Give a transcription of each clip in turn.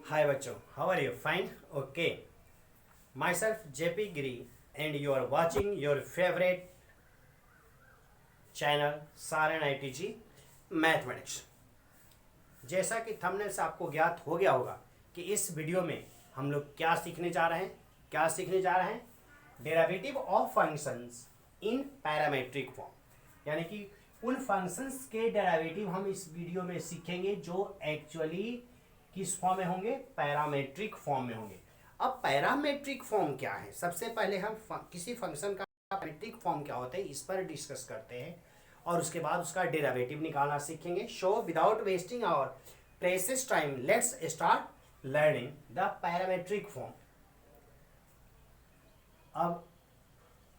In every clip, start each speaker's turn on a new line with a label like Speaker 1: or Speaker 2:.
Speaker 1: Hi बच्चों, how are you? Fine? Okay. Myself JP Giri and you are watching your favorite channel Saran ITG mathematics. जैसा कि thumbnail से आपको ज्ञात हो गया होगा कि इस वीडियो में हम लोग क्या सीखने जा रहे हैं derivative of functions in parametric form, यानी कि उन फंक्शंस के डेरिवेटिव हम इस वीडियो में सीखेंगे जो एक्चुअली किस फॉर्म में होंगे, पैरामेट्रिक फॉर्म में होंगे। अब पैरामेट्रिक फॉर्म क्या है, सबसे पहले हम किसी फंक्शन का पैरामेट्रिक फॉर्म क्या होता है इस पर डिस्कस करते हैं और उसके बाद उसका डेरिवेटिव निकालना सीखेंगे। So without wasting our precious time let's start learning the parametric form. अब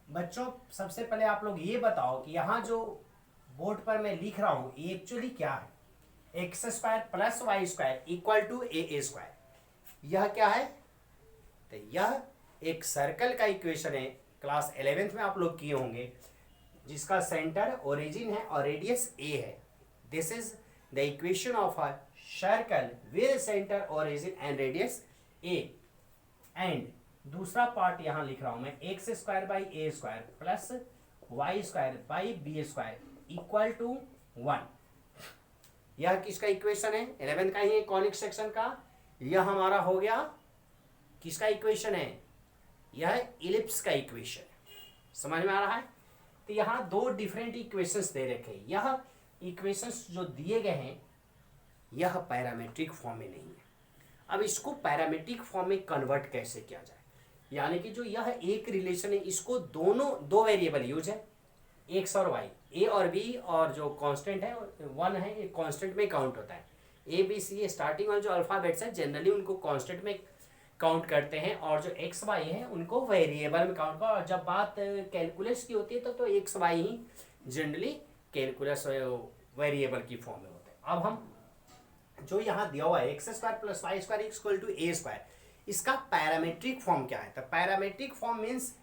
Speaker 1: बच्चों सबसे पहले आप लोग ये बताओ कि यहाँ जो बोर्ड पर मैं लिख रहा हूँ ये एक्चुअली क्या है। X square plus Y square equal to A square, यह क्या है? तो यह एक सर्कल का इक्वेशन है, क्लास 11th में आप लोग किए होंगे, जिसका सेंटर ओरिजिन है और रेडियस ए है। This is the equation of a circle with centre origin and radius A. And दूसरा पार्ट यहां लिख रहा हूं मैं, X square by A square plus Y square by B square equal to 1। यह किसका इक्वेशन है? 11 का ही है, कॉनिक सेक्शन का। यह हमारा हो गया किसका इक्वेशन है? यह इलिप्स का इक्वेशन है। समझ में आ रहा है? तो यहाँ दो डिफरेंट इक्वेशंस दे रखे हैं। यह इक्वेशंस जो दिए गए हैं यह पैरामेट्रिक फॉर्म में नहीं है। अब इसको पैरामेट्रिक फॉर्म में कन्वर्ट कैसे किया जाए, यानी कि जो यह एक रिलेशन है इसको दो वेरिएबल यूज है, एक्स और वाई, ए और बी, और जो कांस्टेंट है 1 है, ये कांस्टेंट में काउंट होता है। ए बी सी स्टार्टिंग वाले जो अल्फाबेट्स है जनरली उनको कांस्टेंट में काउंट करते हैं और जो एक्स वाई है उनको वेरिएबल में काउंट कर। और जब बात कैलकुलस की होती है तो x why he generally calculus variable की फॉर्म में होते हैं। अब हम जो यहाँ दिया हुआ है X square plus Y square equal to A square, इसका पैरामेट्रिक फॉर्म क्या है? तो पैरामेट्रिक फॉर्म मीन्स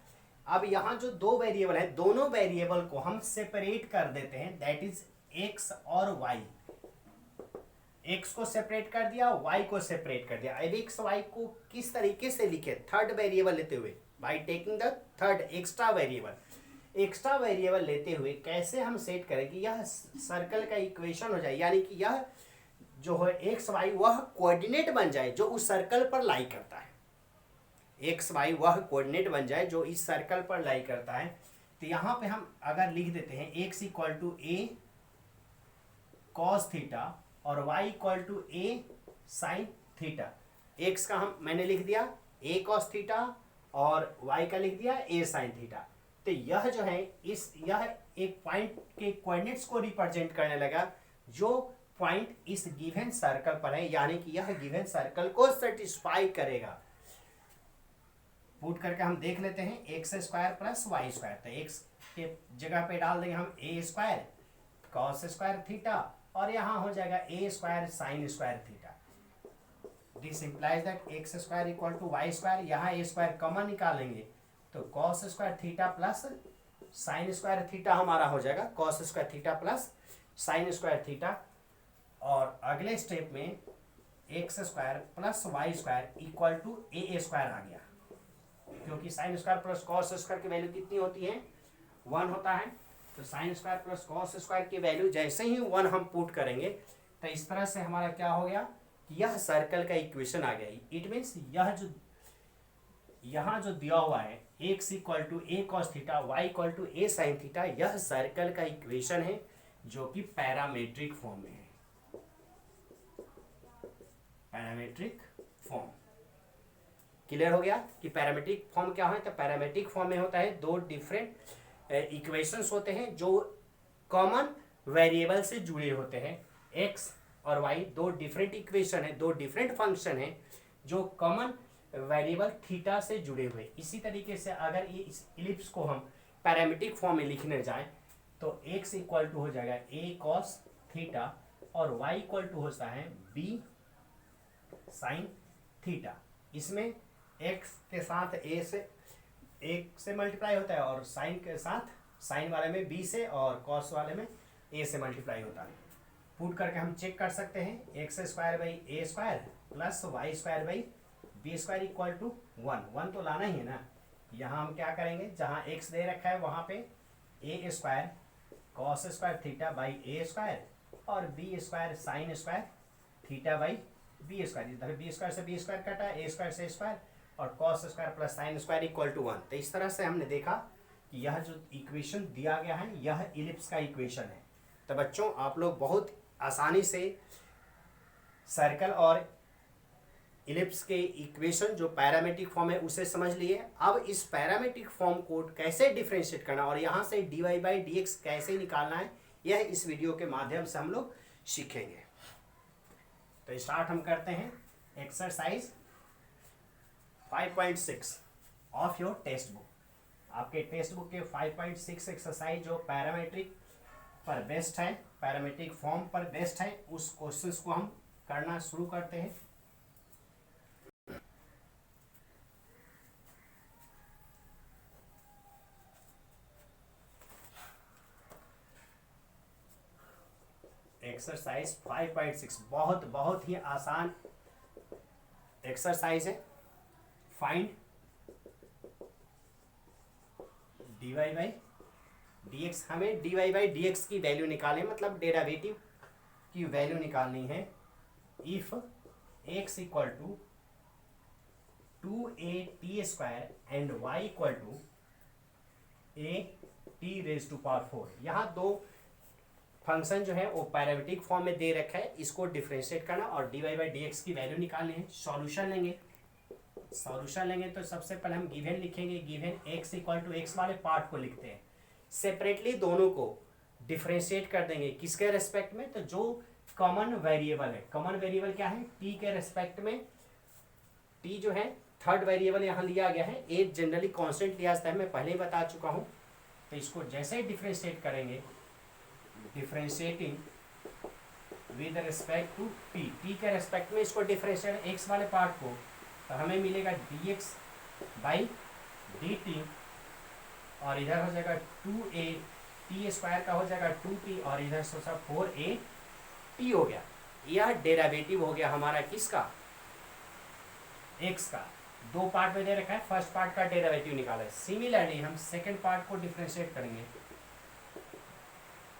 Speaker 1: अब यहाँ जो दो वेरिएबल है दोनों वेरिएबल को हम सेपरेट कर देते हैं, दैट इज एक्स और वाई। एक्स को सेपरेट कर दिया, वाई को सेपरेट कर दिया। अब एक्स वाई को किस तरीके से लिखे? थर्ड वेरिएबल लेते हुए, by taking the third extra variable. Extra variable लेते हुए कैसे हम सेट करें कि यह सर्कल का इक्वेशन हो जाए, यानी कि यह जो है एक्स वाई वह कोऑर्डिनेट बन जाए जो उस सर्कल पर लाई करता है। एक्स वाई वह कोऑर्डिनेट बन जाए जो इस सर्कल पर लाई करता है। तो यहाँ पे हम अगर लिख देते हैं x equal to A cos theta और y equal to A sine theta. X का मैंने लिख दिया ए कॉस थीटा और वाई का लिख दिया ए साइन थीटा। तो यह जो है यह एक पॉइंट के कोऑर्डिनेट्स को रिप्रेजेंट करने लगा जो पॉइंट इस गिवन सर्कल पर है, यानी कि यह गिवन सर्कल को सेटिस्फाई करेगा। पुट करके हम देख लेते हैं x square plus Y square, तो एक्स के जगह पे डाल देंगे हम a square cos square theta और यहाँ हो जाएगा a square sine square theta. This implies that x square equal to y square, यहाँ ए स्क्वायर कॉमन निकालेंगे तो cos square theta plus sine square theta हमारा हो जाएगा cos square theta plus sine square theta. और अगले step में x square plus Y square equal to A square आ गया, क्योंकि sine square plus cos square की वैल्यू कितनी होती है? 1 होता है। तो sine square plus cos square की वैल्यू जैसे ही 1 हम पुट करेंगे तो इस तरह से हमारा क्या हो गया कि यह सर्कल का इक्वेशन आ गया। इट मीन्स यह जो यहाँ जो दिया हुआ है X equal to A cos theta Y equal to A sine theta, यह सर्कल का इक्वेशन है जो कि पैरामेट्रिक फॉर्म में है। पैरामेट्रिक फॉर्म क्लियर हो गया कि पैरामेट्रिक फॉर्म क्या है? तो पैरामेट्रिक फॉर्म में होता है दो डिफरेंट इक्वेशंस होते हैं जो कॉमन वेरिएबल से जुड़े होते हैं। एक्स और वाई दो डिफरेंट इक्वेशन है, दो डिफरेंट फंक्शन है जो कॉमन वेरिएबल थीटा से जुड़े हुए। इसी तरीके से अगर ये इस इलिप्स को हम पैरामेट्रिक फॉर्म में लिखने जाएं तो एक्स इक्वल टू हो जाएगा ए कॉस थीटा और वाई इक्वल टू होता है बी साइन थीटा। इसमें एक्स के साथ ए से मल्टीप्लाई होता है और साइन के साथ साइन वाले में बी से और कॉस वाले में ए से मल्टीप्लाई होता है। पुट करके हम चेक कर सकते हैं x square by A square plus Y square by B square equal to 1 तो लाना ही है ना। यहाँ हम क्या करेंगे, जहाँ एक्स दे रखा है वहाँ पे a square cos square theta by A square और b square sine square theta by B square. इधर बी स्क्वायर से बी स्क्वायर कटा, ए स्क्वायर से स्क्वायर और cos square plus sine square equal to 1। तो इस तरह से हमने देखा कि यह जो इक्वेशन दिया गया है यह इलिप्स का इक्वेशन है। तो बच्चों आप लोग बहुत आसानी से सर्कल और इलिप्स के इक्वेशन जो पैरामेट्रिक फॉर्म है उसे समझ लिए। अब इस पैरामेट्रिक फॉर्म को कैसे डिफरेंशिएट करना और यहाँ से dy बाई डी एक्स कैसे निकालना है, यह इस वीडियो के माध्यम से हम लोग सीखेंगे। तो स्टार्ट हम करते हैं exercise 5.6 of your text book. आपके टेक्स्ट बुक के 5.6 एक्सरसाइज जो पैरामेट्रिक पर बेस्ड है, पैरामेट्रिक फॉर्म पर बेस्ड है, उस क्वेश्चंस को हम करना शुरू करते हैं। एक्सरसाइज 5.6 बहुत ही आसान एक्सरसाइज है। Find dy by D X. हमें dy बाई डी एक्स की वैल्यू निकालें, मतलब डेरिवेटिव की वैल्यू निकालनी है। If x equal to 2at square and y equal to at raise to power 4। यहाँ दो फंक्शन जो है वो पैरामेट्रिक फॉर्म में दे रखा है, इसको डिफरेंशिएट करना और dy बाई डी एक्स की वैल्यू निकालनी है। सॉल्यूशन लेंगे तो सबसे पहले हम गिवन लिखेंगे। Given x equal to X वाले पार्ट को लिखते हैं, सेपरेटली दोनों को डिफरेंशिएट कर देंगे। किसके रेस्पेक्ट में, तो जो कॉमन वेरिएबल है। कॉमन वेरिएबल क्या है, t के रेस्पेक्ट में। t जो है थर्ड वेरिएबल यहाँ लिया गया है, a जनरली कांस्टेंट लिया जाता है, मैं पहले ही बता चुका हूँ। तो इसको जैसे ही डिफरेंशिएट करेंगे, differentiating with respect to t के रेस्पेक्ट में इसको डिफरेंशिएट x वाले पार्ट को, तो हमें मिलेगा dx बाई dt और इधर हो जाएगा 2a t स्क्वायर का हो जाएगा 2t और इधर से 4a t हो गया। यह डेरिवेटिव हो गया हमारा किसका, x का। दो पार्ट में दे रखा है, फर्स्ट पार्ट का डेरिवेटिव निकाला है। सिमिलरली हम सेकंड पार्ट को डिफरेंशिएट करेंगे।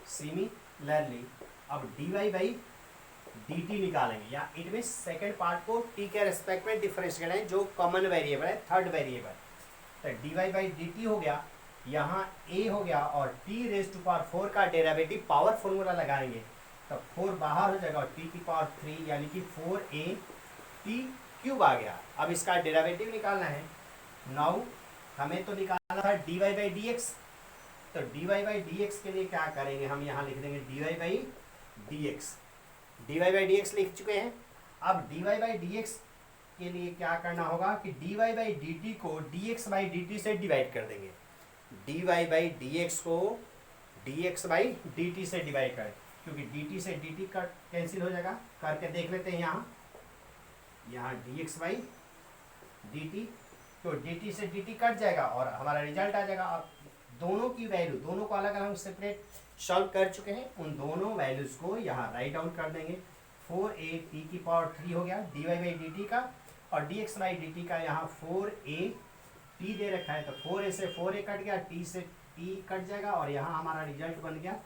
Speaker 1: सिमिलरली अब dy बाई dt निकालेंगे, या इट मीन सेकंड पार्ट को t के रेस्पेक्ट में डिफरेंशिएट करें जो कॉमन वेरिएबल है, थर्ड वेरिएबल। तो dy बाई dt हो गया, यहाँ a हो गया और t रेज टू पावर 4 का डेरिवेटिव पावर फॉर्मूला लगाएंगे तो 4 बाहर हो जाएगा और t की पावर 3 यानी कि 4a t क्यूब आ गया। अब इसका डेरिवेटिव निकालना है। नाउ हमें तो निकालना था dy बाई डी एक्स, तो dy बाई डी एक्स के लिए क्या करेंगे, हम यहाँ लिख देंगे dy by D x. dy by D x लिख चुके हैं। अब dy बाई डी एक्स के लिए क्या करना होगा कि dy बाई dt को dx बाई dt से डिवाइड कर देंगे। dy बाई dx को dx बाई dt से डिवाइड कर, क्योंकि dt से dt का कैंसिल हो जाएगा। करके देख लेते हैं यहाँ dx बाई dt, तो dt से dt कट जाएगा और हमारा रिजल्ट आ जाएगा। अब दोनों की वैल्यू, दोनों को अलग अलग सेपरेट सॉल्व कर चुके हैं, उन दोनों वैल्यूज को यहाँ राइट डाउन कर देंगे। 4a t की पावर 3 हो गया dy बाई dt का और dx बाई dt का यहाँ 4a t दे रखा है, तो 4a से 4a कट गया, t से t कट जाएगा और यहाँ हमारा रिजल्ट बन गया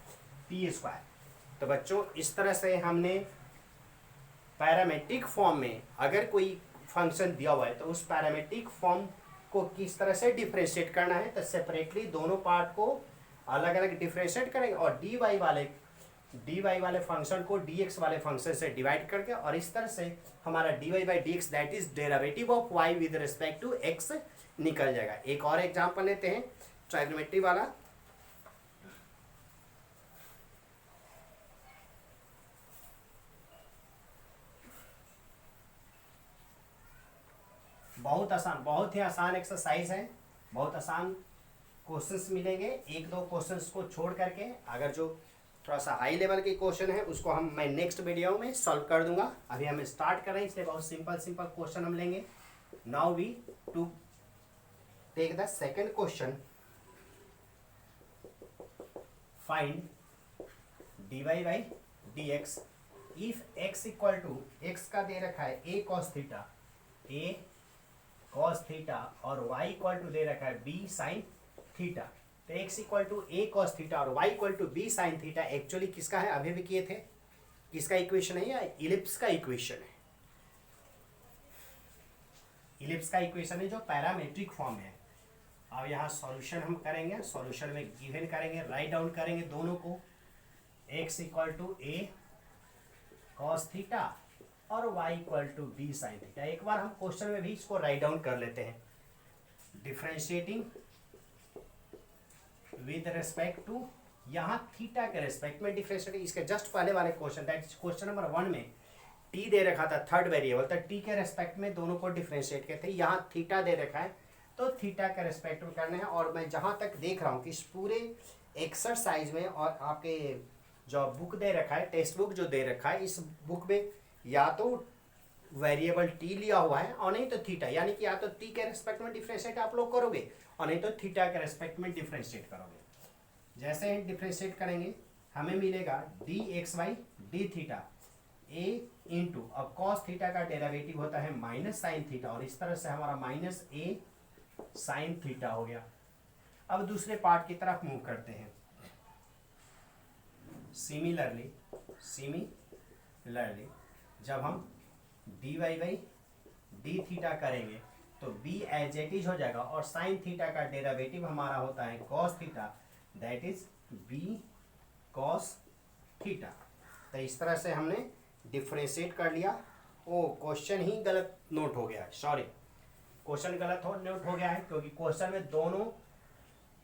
Speaker 1: t स्क्वायर। तो बच्चों इस तरह से हमने पैरामेट्रिक फॉर्म में अगर कोई फंक्शन दिया हुआ है तो उस पैरामेट्रिक फॉर्म को किस तरह से डिफरेंशिएट करना है, तो सेपरेटली दोनों पार्ट को अलग अलग डिफरेंशिएट करेंगे और dy वाले फंक्शन को dx वाले फंक्शन से डिवाइड करके, और इस तरह से हमारा dy by D x that is derivative of y with respect to x निकल जाएगा। एक और एग्जांपल लेते हैं ट्राइगोनोमेट्री वाला। बहुत ही आसान एक्सरसाइज है, बहुत आसान क्वेश्चंस मिलेंगे। एक दो क्वेश्चंस को छोड़ करके, अगर जो थोड़ा सा हाई लेवल के क्वेश्चन है उसको मैं नेक्स्ट वीडियो में सॉल्व कर दूंगा। अभी हम स्टार्ट कर रहे हैं, इसलिए बहुत सिंपल क्वेश्चन हम लेंगे। Now we to take the second question. Find dy by D x. If x equal to, x का दे रखा है a cos theta, a cos theta, और वाई इक्वल टू दे रखा है बी साइन थीटा। तो x equal to A cos theta और y equal to b sine theta actually किसका है, अभी भी किए थे, किसका इक्वेशन है, या इलिप्स का इक्वेशन है। इलिप्स का इक्वेशन है जो पैरामेट्रिक फॉर्म में है। अब यहाँ सॉल्यूशन हम करेंगे, सॉल्यूशन में गिवन करेंगे, राइट डाउन करेंगे दोनों को, x equal to A cos theta और y equal to b sine theta. एक बार हम क्वेश्चन में भी इसको राइट डाउन कर लेते हैं। डिफरेंशिएटिंग विद रेस्पेक्ट टू, यहाँ थीटा के रेस्पेक्ट में डिफरेंशिएटिंग, इसके जस्ट पहले वाले question, that is question number 1 में t दे रखा था थर्ड वेरिएबल, तो t के रेस्पेक्ट में दोनों को डिफरेंशिएट करते हैं। यहाँ थीटा दे रखा है तो थीटा के रेस्पेक्ट में करना है। और मैं जहाँ तक देख रहा हूँ कि इस पूरे एक्सरसाइज में और आपके जो बुक दे रखा है, टेक्स्ट बुक जो दे रखा है, इस बुक में या तो वेरिएबल t लिया हुआ है और नहीं तो थीटा, यानी कि या तो t के रेस्पेक्ट में डिफरेंशिएट आप लोग करोगे और नहीं तो थीटा के रेस्पेक्ट में डिफरेंशिएट करोगे। जैसे ही डिफरेंशिएट करेंगे हमें मिलेगा d x y d theta a into, अब कॉस थीटा का डेरिवेटिव होता है माइनस साइन थीटा, और इस तरह से हमारा माइनस ए साइन थीटा हो गया। अब दूसरे पार्ट की तरफ मूव करते हैं। सिमिलरली जब हम d y by d theta करेंगे तो बी एज इट इज हो जाएगा, और साइन थीटा का डेरिवेटिव हमारा होता है cos theta, that is b cos theta. तो इस तरह से हमने डिफरेंशिएट कर लिया। ओ क्वेश्चन ही गलत नोट हो गया है, सॉरी, क्वेश्चन गलत नोट हो गया है, क्योंकि क्वेश्चन में दोनों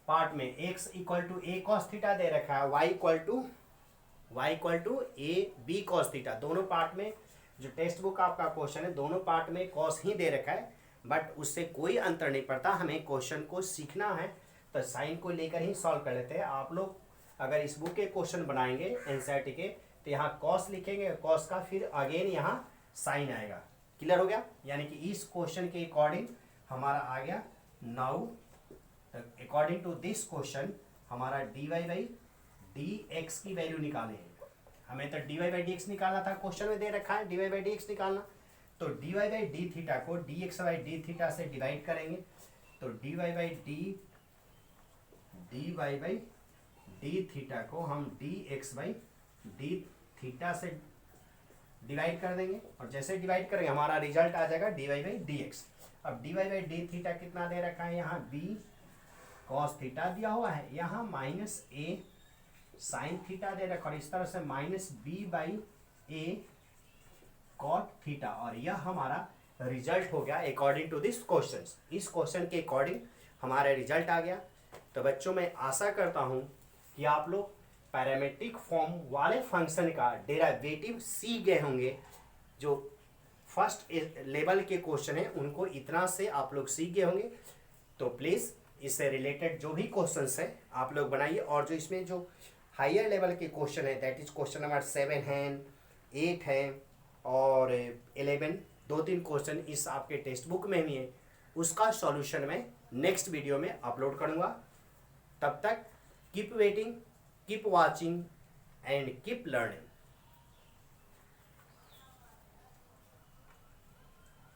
Speaker 1: पार्ट में x equal to A cos theta दे रखा है, y equal to a b cos theta. दोनों पार्ट में जो टेक्स्ट बुक आपका क्वेश्चन है दोनों पार्ट में कॉस ही दे रखा है, बट उससे कोई अंतर नहीं पड़ता। हमें क्वेश्चन को सीखना है तो साइन को लेकर ही सॉल्व कर लेते हैं। आप लोग अगर इस बुक के क्वेश्चन बनाएंगे एनसीईआरटी के, तो यहाँ कॉस लिखेंगे, कॉस का फिर अगेन यहाँ साइन आएगा। क्लियर हो गया? यानी कि इस क्वेश्चन के अकॉर्डिंग हमारा आ गया now, according to this question हमारा d y by D x की वैल्यू निकाले हैं। हमें तो d y by D x निकालना था, क्वेश्चन में दे रखा है d y by D x निकालना। तो d y by d theta को d x by d theta से डिवाइड करेंगे, तो d y by d theta को हम d x by d theta से डिवाइड कर देंगे, और जैसे डिवाइड करेंगे हमारा रिजल्ट आ जाएगा d y by D x. अब d y by d theta कितना दे रखा है, यहाँ बी कॉस थीटा दिया हुआ है, यहाँ माइनस ए साइन थीटा दे रखा, और इस तरह से minus b by a cot theta, और यह हमारा रिजल्ट हो गया अकॉर्डिंग टू दिस क्वेश्चन। इस क्वेश्चन के अकॉर्डिंग हमारा रिजल्ट आ गया। तो बच्चों मैं आशा करता हूँ कि आप लोग पैरामेट्रिक फॉर्म वाले फंक्शन का डेरिवेटिव सीख गए होंगे। जो फर्स्ट लेवल के क्वेश्चन है उनको इतना से आप लोग सीख गए होंगे। तो प्लीज़ इससे रिलेटेड जो भी क्वेश्चंस है आप लोग बनाइए, और जो इसमें जो हायर लेवल के क्वेश्चन है दैट इज क्वेश्चन नंबर 7 है, 8 है और 11, 2-3 क्वेश्चन इस आपके टेक्स्ट बुक में भी है, उसका सॉल्यूशन मैं नेक्स्ट वीडियो में अपलोड करूँगा। तब तक keep waiting, keep watching and keep learning.